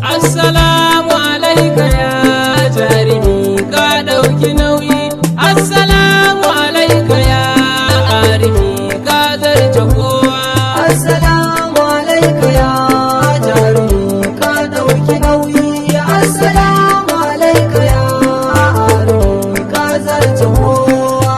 Assalamu alaika ya jarumi ka ɗauki nauyi. Assalamu alaika ya arifi ka zarce kowa. Assalamu alaika ya jarumi ka ɗauki nauyi. Assalamu alaika ya arifi ka zarce kowa.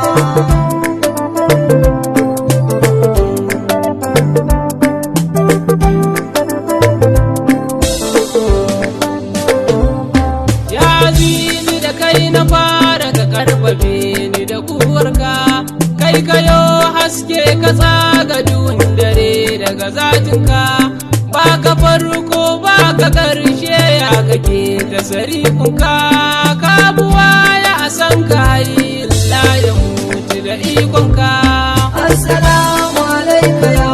Ya zini da kai na fara ka karfafe ni da kuwarka. Kai kayo haske ka tsaga duhun dare daga zatinka. Ba ka farko ba ka ƙarshe ya kake da sarifinka. Ka buwa ya san ka la ya mutu da ikonka. Assalamu alaika ya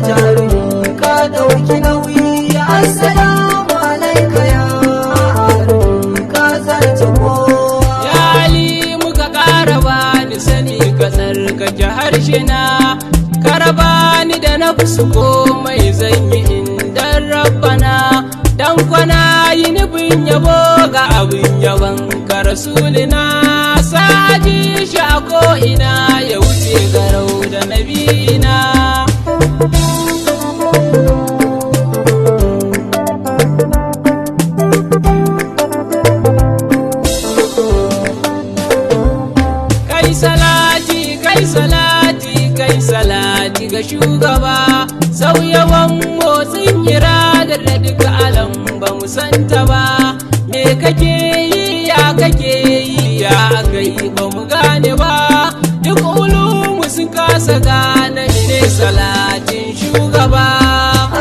jarumi ka ɗauki nauyi. Assalamu alaika ya arifi ka zarce kowa. Ya Ali muka ƙara bani sani ka tsarkake harshe na. Ka raba ni da nafsu komai zan yi indan rabbana. Dan kwana yi nufin yabo ga abin yaban ka rasulina. Sa'aji shi a ko'ina ya wuce garau da nabina. Kai salati, kai salati, kai salati ga shugaba. Sauyawan motsin iradar da duka alam ba mu santa ba. Me kake yi ya kake yi ya kai ba mu gane ba. Duk ulumu sun kasa gane mene salatin shugaba.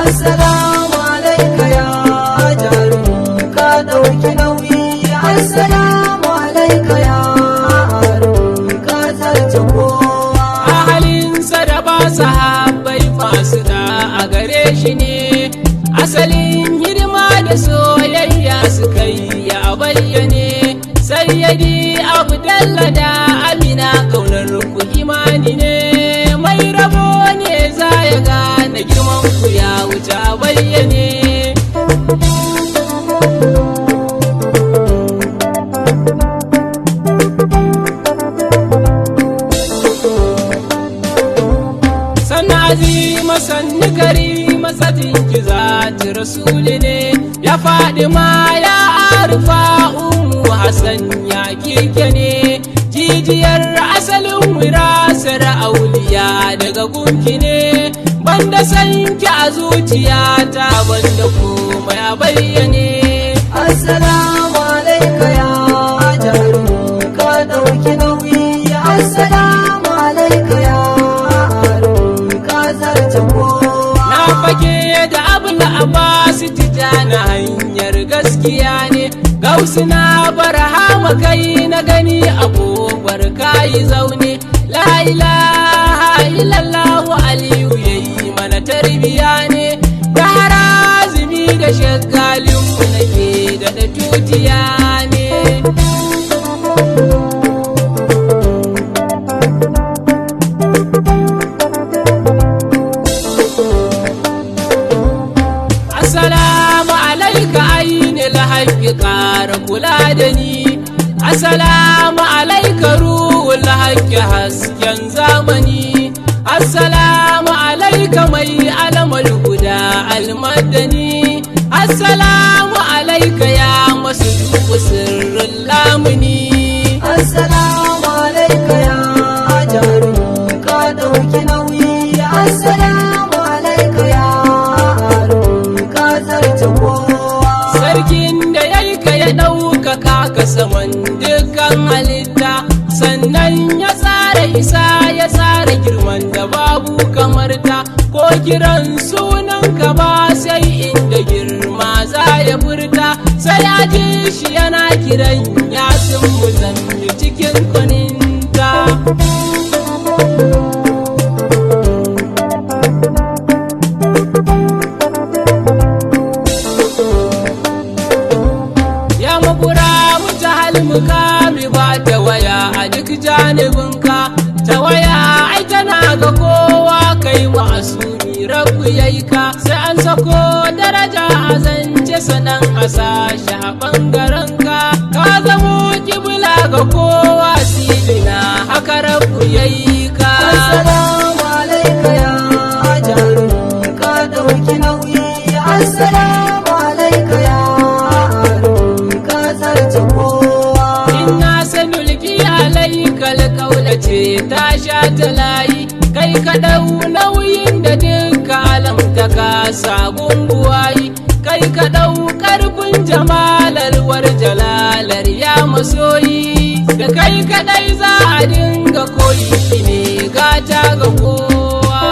Assalamu alaika ya jarumi ka ɗauki nauyi. Assalamu alaika ya arifi ka zarce kowa. Ahalinsa da ba sahabbai masu da a gare shi ne. Asalin hidima da soyayya su kai ya bayyane. Sayyidi Abdalla da Amina kaunar ku imani ne. Mai rabo ne za ya gane girman ku ya wuce a bayyane. Sannan azima sannu karima satin ki zati rasuli ne. Ya faɗi ma ya arfa umu Hassan ya kike ne. Jijiyar asalin wirasar auliya daga gunki ne. Banda sanki a zuciyata banda komai a bayyane. Assalamu alaika ya jarumi ka ɗauki nauyi. Assalamu alaika ya arifi ka zarce kowa. Na fake da abul abbas tijana hanyar gaskiya ne. Gausu na barhama kai na gani a kofar kayi zaune. La ilaha illallah aliyu yayi mana tarbiya ne. Da harazimi da shagalin mu nake da tutiya ne. Assalamu alaika ainil haqqi ƙara kula da ni. Assalamu alaika ruhul haqqi hasken zamani. Assalamu alaika mai alamul huda almadani. Assalamu alaika ya masu sirrin lamuni. Assalamu alaika ya jarumi ka ɗauki nauyi. Assalamu alaika ya arifi ka zarce kowa. Sarkin da ya yi ka ya ɗaukaka ka saman dukkan halitta. Sannan ya tsara isa ya tsara girman da babu kamar ta. Ko kiran sunanka ba sai inda girma za ya furta. Sai a ji shi yana kiran yasin muzammi cikin kuninta. Ya makura mutahal mukami ba ta waya a duk janibinka ta waya ai tana ga kowa kai ma'asumi rabu yayi ka sai an sako daraja a zance sanan a sashi a ɓangaren ka zamo kibla ga kowa silina haka rabu yayi ka. Assalamu alaika ya jarumi ka ɗauki nauyi. Assalamu alaika ya jarumi ka zarce kowa. Inna sanulki alaika alƙaula ce ta sha ta layi kai ka ɗau nauyin da duka alamta ka sabon buwayi kai ka ɗau ƙarfin jamalar jalalar ya masoyi da kai kaɗai za a dinga koyi shi ne gata ga kowa.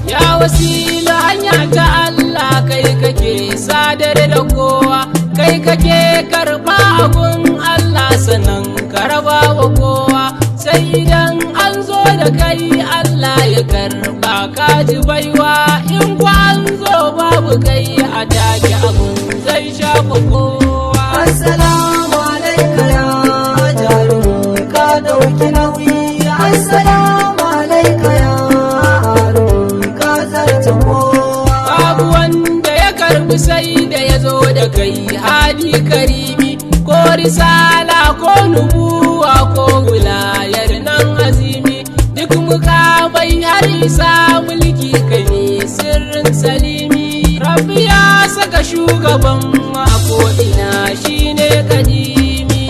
Ya wasila hanya ta Allah kai kake sadar da kowa kai kake karɓa abun Allah sanan ka raba wa kowa sai idan an zo da kai Allah ya karɓa ka ji baiwa in kwa an zo babu kai a take abun zai shafa kowa. Assalamu alaika ya jarumi ka ɗauki nauyi. Assalamu alaika ya jarumi ka zarce kowa. Babu wanda ya karɓi sai da ya zo da kai hadi karimi ko risala ko nubuwa ko wilayar nan azimi duk mukamai har isa mulki kai ne sirrin salimi rabbi ya saka shugaban ma ko ina shine kadimi.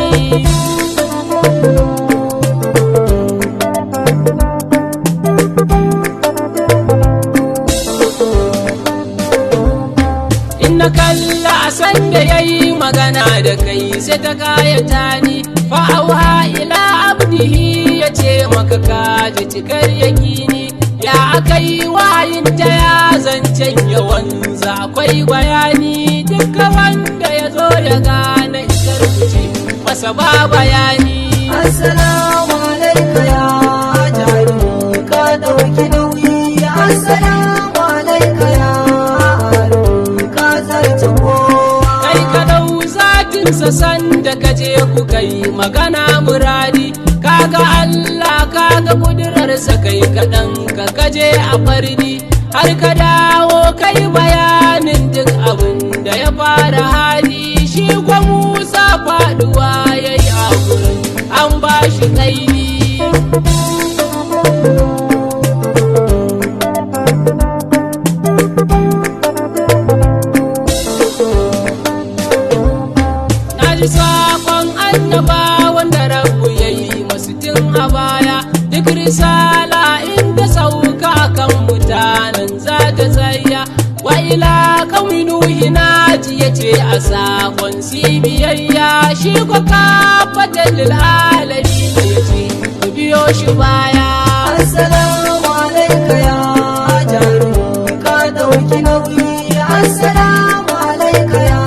Inna kalla sanda yayi magana da kai sai ta kayata ni fa'auha ila abdihi yace maka kaji cikar yakini ya akai wayin ta ya zancen yawan akwai bayani duka wanda ya zo ya gane isar ce masa ba bayani. Assalamu alaika ya jarumi ka ɗauki nauyi. Assalamu alaika ya jarumi ka zarce kowa. Kai ka dau zatinsa sanda ka je ku kai magana muradi kaga Allah kaga kudurarsa kai kaɗan ka kaje a fardi har ka dawo kai bayanin duk abin da ya fara hali shi kwa Musa faduwa yayi a gurin an ba shi kaini. Naji sakon annaba wanda rabu yayi masu tun a baya duk risala inda sauka kan mutanen za ta tsaya wa ila kawai nuhi naji yace a sakon sibiyayya shi ko kafatan lil alamin yace ku biyo shi baya. Assalamu alaika ya jarumi ka ɗauki nauyi. Assalamu alaika ya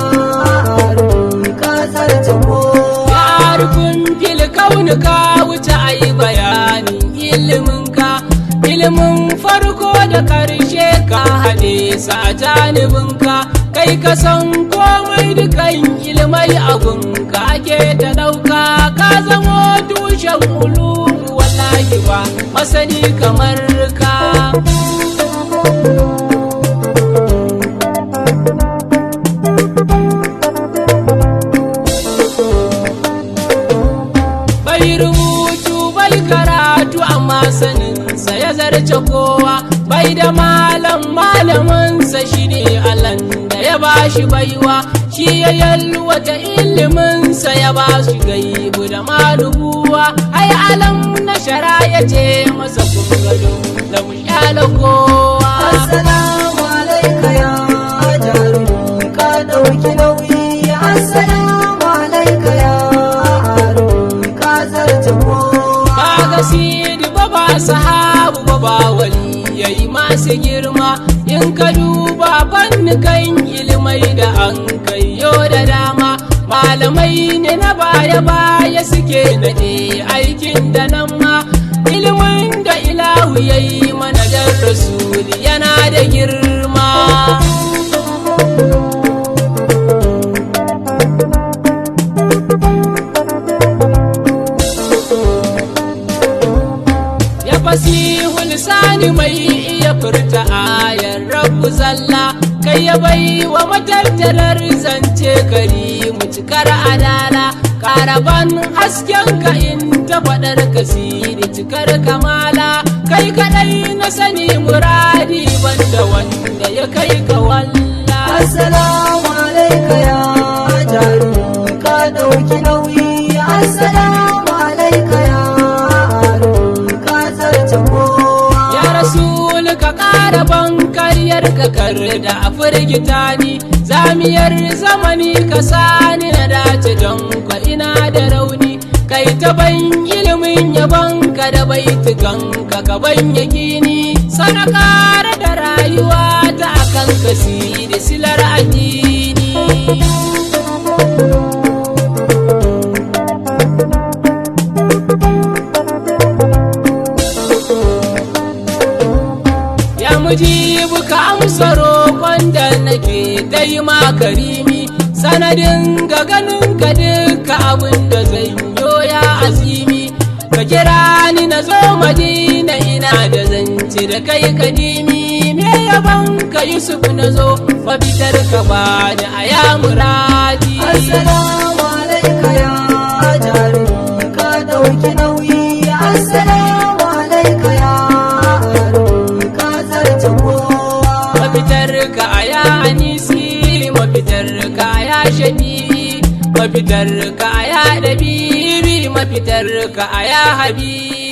jarumi ka zarce kowa. Arifin fil kauni ka wuce ayi bayanin iliminka ilimin farko da karshe ka haɗe sa janibinka kai ka san komai dukan ilmai abunka ake ta ɗauka ka zamo tushen ulumu wallahi ba masani kamar ka. Bai rubutu bai karatu amma saninsa ya zarce kowa bai da malaminsa shi ne Allahn da ya ba shi baiwa shi ya yalwata iliminsa ya ba shi gaibu da malubuwa ai alam na shara ya ce masa kungado da mushala kowa. Assalamu alaika ya jarumi ka ɗauki nauyi. Assalamu alaika ya jarumi ka zarce kowa. Ba ga sidi ba ba sahabu ba ba wali yayi masu girma in ka duba fannukan ilmai da an kaiyo da dama malamai ne na baya baya suke naɗe aikin da nan ma ilimin da ilahu yayi mana dan rasuli yana da girma. Ya fasihu lisani mai iya furta ayar rabu zalla, kai ya bai wa matattarar zance karimu cikar adala. Karaban hasken ka in ta faɗar kasiri cikar kamala, kai kaɗai na sani muradi banda wanda ya kai ka walla. Assalamu alaika ya jarumi ka ɗauki nauyi. Assalamu alaika ya jarumi ka zarce kowa. Ya rasul ka ƙara bankariyar ka kar da a firgita ni, zamiyar zamani ka sani na dace don ka ina da rauni. Kai ta ban ilimin yabon ka da baitukan ka ban yakini, sadakar da rayuwa ta akan kasiri silar addini. Ya mujibu ka amsa roƙon da nake dai ma karimi, sanadin ga ganin ka duka abin da zai yo ya azimi. Ka kira ni na zo Madina ina da zance da kai kadimi, me yaban ka Yusuf na zo mafitar ka bani a ya muradi. Assalamu alaika ya jarumi ka ɗauki nauyi. Assalamu alaika ya jarumi ka zarce kowa. Mafitar ka a ya anisi, mafitar ka a ya shafi, mafitar ka a ya dabibi, mafitar ka a ya habibi.